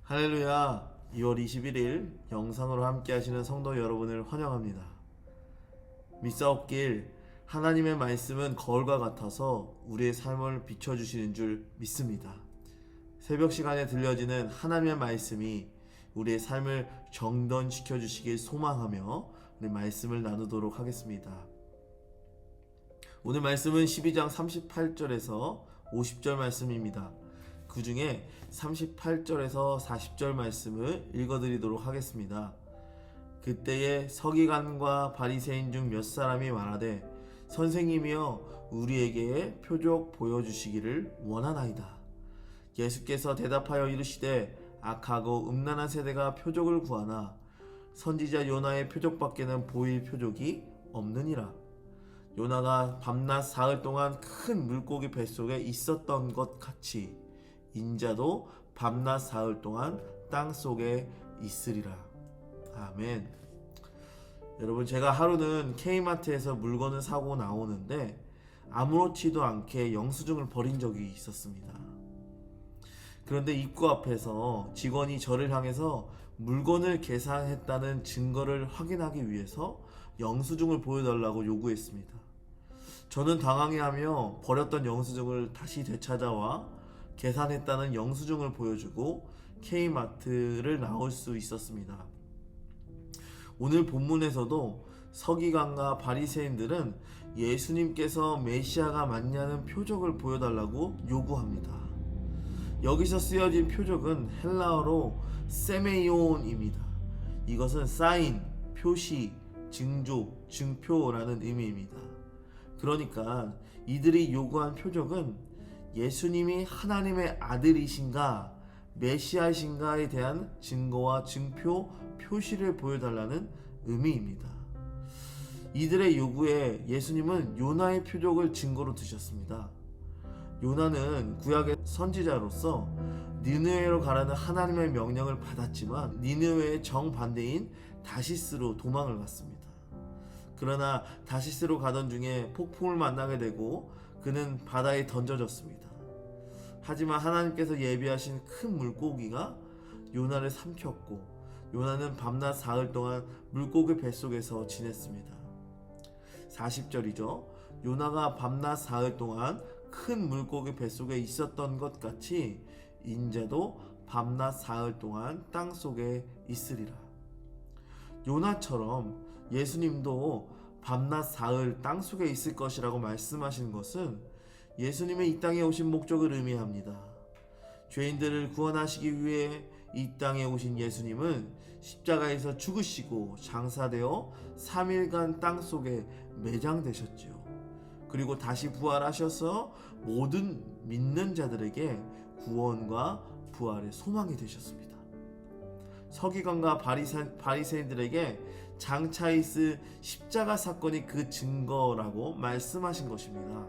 할렐루야. 2월 21일 영상으로 함께 하시는 성도 여러분을 환영합니다. 믿사옵길 하나님의 말씀은 거울과 같아서 우리의 삶을 비춰주시는 줄 믿습니다. 새벽 시간에 들려지는 하나님의 말씀이 우리의 삶을 정돈시켜 주시길 소망하며 우리 말씀을 나누도록 하겠습니다. 오늘 말씀은 12장 38절에서 50절 말씀입니다. 그 중에 38절에서 40절 말씀을 읽어드리도록 하겠습니다. 그때에 서기관과 바리새인 중 몇 사람이 말하되 선생님이여 우리에게 표적 보여주시기를 원하나이다. 예수께서 대답하여 이르시되 악하고 음란한 세대가 표적을 구하나 선지자 요나의 표적밖에는 보일 표적이 없느니라. 요나가 밤낮 사흘 동안 큰 물고기 뱃속에 있었던 것 같이 인자도 밤낮 사흘 동안 땅속에 있으리라. 아멘. 여러분, 제가 하루는 K마트에서 물건을 사고 나오는데 아무렇지도 않게 영수증을 버린 적이 있었습니다. 그런데 입구 앞에서 직원이 저를 향해서 물건을 계산했다는 증거를 확인하기 위해서 영수증을 보여달라고 요구했습니다. 저는 당황해하며 버렸던 영수증을 다시 되찾아와 계산했다는 영수증을 보여주고 K마트를 나올 수 있었습니다. 오늘 본문에서도 서기관과 바리새인들은 예수님께서 메시아가 맞냐는 표적을 보여달라고 요구합니다. 여기서 쓰여진 표적은 헬라어로 세메이온입니다. 이것은 사인, 표시, 징조, 증표라는 의미입니다. 그러니까 이들이 요구한 표적은 예수님이 하나님의 아들이신가 메시아이신가에 대한 증거와 증표, 표시를 보여달라는 의미입니다. 이들의 요구에 예수님은 요나의 표적을 증거로 드셨습니다. 요나는 구약의 선지자로서 니느웨로 가라는 하나님의 명령을 받았지만 니느웨의 정반대인 다시스로 도망을 갔습니다. 그러나 다시스로 가던 중에 폭풍을 만나게 되고 그는 바다에 던져졌습니다. 하지만 하나님께서 예비하신 큰 물고기가 요나를 삼켰고 요나는 밤낮 사흘 동안 물고기 뱃속에서 지냈습니다. 40절이죠. 요나가 밤낮 사흘 동안 큰 물고기 뱃속에 있었던 것 같이 인자도 밤낮 사흘 동안 땅속에 있으리라. 요나처럼 예수님도 밤낮 사흘 땅속에 있을 것이라고 말씀하신 것은 예수님의 이 땅에 오신 목적을 의미합니다. 죄인들을 구원하시기 위해 이 땅에 오신 예수님은 십자가에서 죽으시고 장사되어 3일간 땅속에 매장되셨지요. 그리고 다시 부활하셔서 모든 믿는 자들에게 구원과 부활의 소망이 되셨습니다. 서기관과 바리새인들에게 장차 있을 십자가 사건이 그 증거라고 말씀하신 것입니다.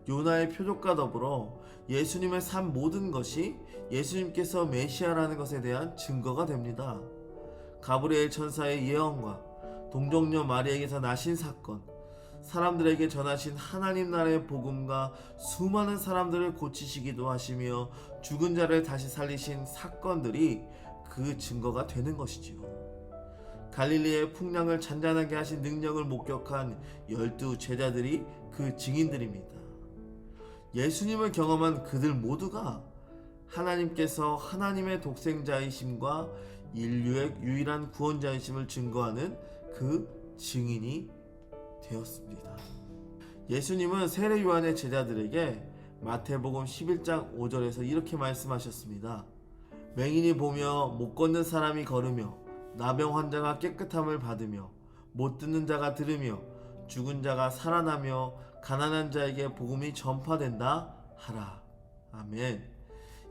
요나의 표적과 더불어 예수님의 삶 모든 것이 예수님께서 메시아라는 것에 대한 증거가 됩니다. 가브리엘 천사의 예언과 동정녀 마리아에게서 나신 사건, 사람들에게 전하신 하나님 나라의 복음과 수많은 사람들을 고치시기도 하시며 죽은 자를 다시 살리신 사건들이 그 증거가 되는 것이지요. 갈릴리의 풍랑을 잔잔하게 하신 능력을 목격한 12 제자들이 그 증인들입니다. 예수님을 경험한 그들 모두가 하나님께서 하나님의 독생자이심과 인류의 유일한 구원자이심을 증거하는 그 증인이 되었습니다. 예수님은 세례 요한의 제자들에게 마태복음 11장 5절에서 이렇게 말씀하셨습니다. 맹인이 보며 못 걷는 사람이 걸으며 나병 환자가 깨끗함을 받으며 못 듣는 자가 들으며 죽은 자가 살아나며 가난한 자에게 복음이 전파된다 하라. 아멘.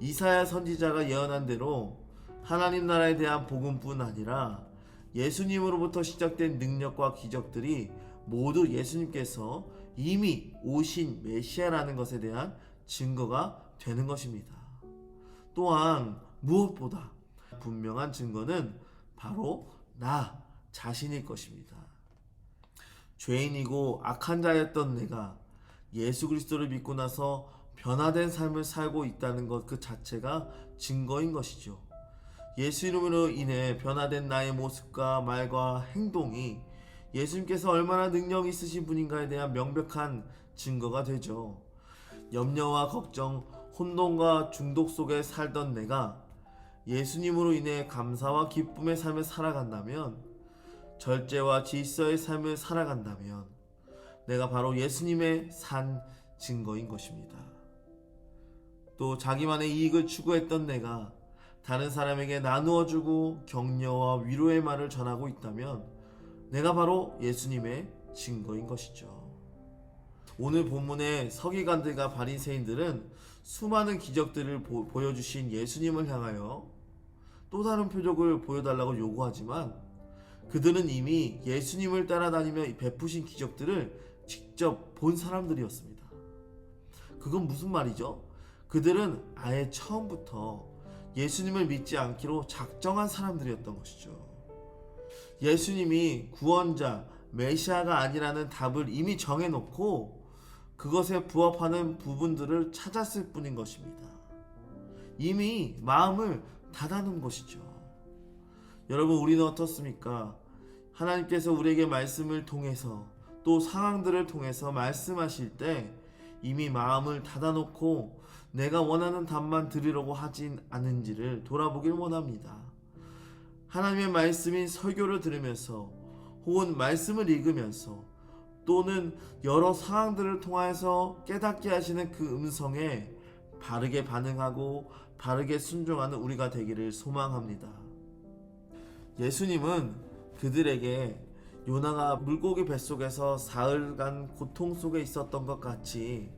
이사야 선지자가 예언한 대로 하나님 나라에 대한 복음뿐 아니라 예수님으로부터 시작된 능력과 기적들이 모두 예수님께서 이미 오신 메시아라는 것에 대한 증거가 되는 것입니다. 또한 무엇보다 분명한 증거는 바로 나 자신일 것입니다. 죄인이고 악한 자였던 내가 예수 그리스도를 믿고 나서 변화된 삶을 살고 있다는 것 그 자체가 증거인 것이죠. 예수 이름으로 인해 변화된 나의 모습과 말과 행동이 예수님께서 얼마나 능력 있으신 분인가에 대한 명백한 증거가 되죠. 염려와 걱정, 혼돈과 중독 속에 살던 내가 예수님으로 인해 감사와 기쁨의 삶을 살아간다면, 절제와 질서의 삶을 살아간다면 내가 바로 예수님의 산 증거인 것입니다. 또 자기만의 이익을 추구했던 내가 다른 사람에게 나누어주고 격려와 위로의 말을 전하고 있다면 내가 바로 예수님의 증거인 것이죠. 오늘 본문의 서기관들과 바리새인들은 수많은 기적들을 보여주신 예수님을 향하여 또 다른 표적을 보여달라고 요구하지만 그들은 이미 예수님을 따라다니며 베푸신 기적들을 직접 본 사람들이었습니다. 그건 무슨 말이죠? 그들은 아예 처음부터 예수님을 믿지 않기로 작정한 사람들이었던 것이죠. 예수님이 구원자, 메시아가 아니라는 답을 이미 정해놓고 그것에 부합하는 부분들을 찾았을 뿐인 것입니다. 이미 마음을 닫아놓은 것이죠. 여러분, 우리는 어떻습니까? 하나님께서 우리에게 말씀을 통해서 또 상황들을 통해서 말씀하실 때 이미 마음을 닫아놓고 내가 원하는 답만 들으려고 하진 않은지를 돌아보길 원합니다. 하나님의 말씀인 설교를 들으면서 혹은 말씀을 읽으면서 또는 여러 상황들을 통해서 깨닫게 하시는 그 음성에 바르게 반응하고 바르게 순종하는 우리가 되기를 소망합니다. 예수님은 그들에게 요나가 물고기 뱃속에서 사흘간 고통 속에 있었던 것 같이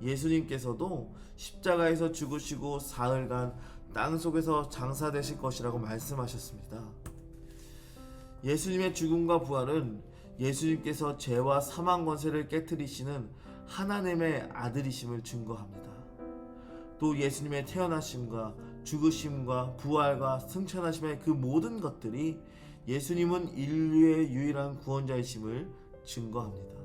예수님께서도 십자가에서 죽으시고 사흘간 땅속에서 장사되실 것이라고 말씀하셨습니다. 예수님의 죽음과 부활은 예수님께서 죄와 사망 권세를 깨트리시는 하나님의 아들이심을 증거합니다. 또 예수님의 태어나심과 죽으심과 부활과 승천하심의 그 모든 것들이 예수님은 인류의 유일한 구원자이심을 증거합니다.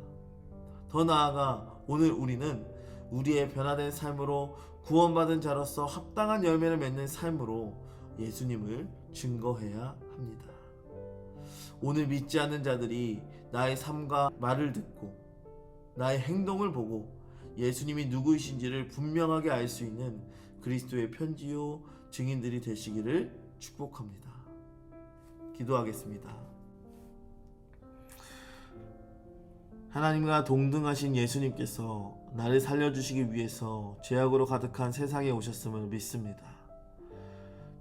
더 나아가 오늘 우리는 우리의 변화된 삶으로 구원받은 자로서 합당한 열매를 맺는 삶으로 예수님을 증거해야 합니다. 오늘 믿지 않는 자들이 나의 삶과 말을 듣고 나의 행동을 보고 예수님이 누구이신지를 분명하게 알 수 있는 그리스도의 편지요 증인들이 되시기를 축복합니다. 기도하겠습니다. 하나님과 동등하신 예수님께서 나를 살려주시기 위해서 죄악으로 가득한 세상에 오셨음을 믿습니다.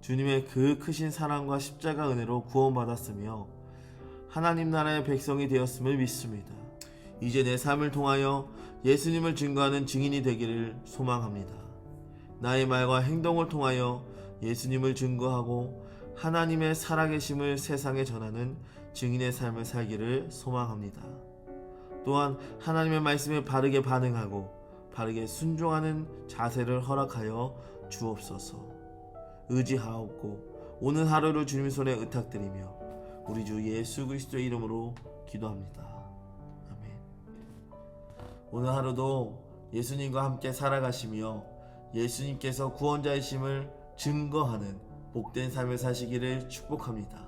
주님의 그 크신 사랑과 십자가 은혜로 구원받았으며 하나님 나라의 백성이 되었음을 믿습니다. 이제 내 삶을 통하여 예수님을 증거하는 증인이 되기를 소망합니다. 나의 말과 행동을 통하여 예수님을 증거하고 하나님의 살아계심을 세상에 전하는 증인의 삶을 살기를 소망합니다. 또한 하나님의 말씀에 바르게 반응하고 바르게 순종하는 자세를 허락하여 주옵소서. 의지하옵고 오늘 하루를 주님의 손에 의탁드리며 우리 주 예수 그리스도의 이름으로 기도합니다. 아멘. 오늘 하루도 예수님과 함께 살아가시며 예수님께서 구원자이심을 증거하는 복된 삶을 사시기를 축복합니다.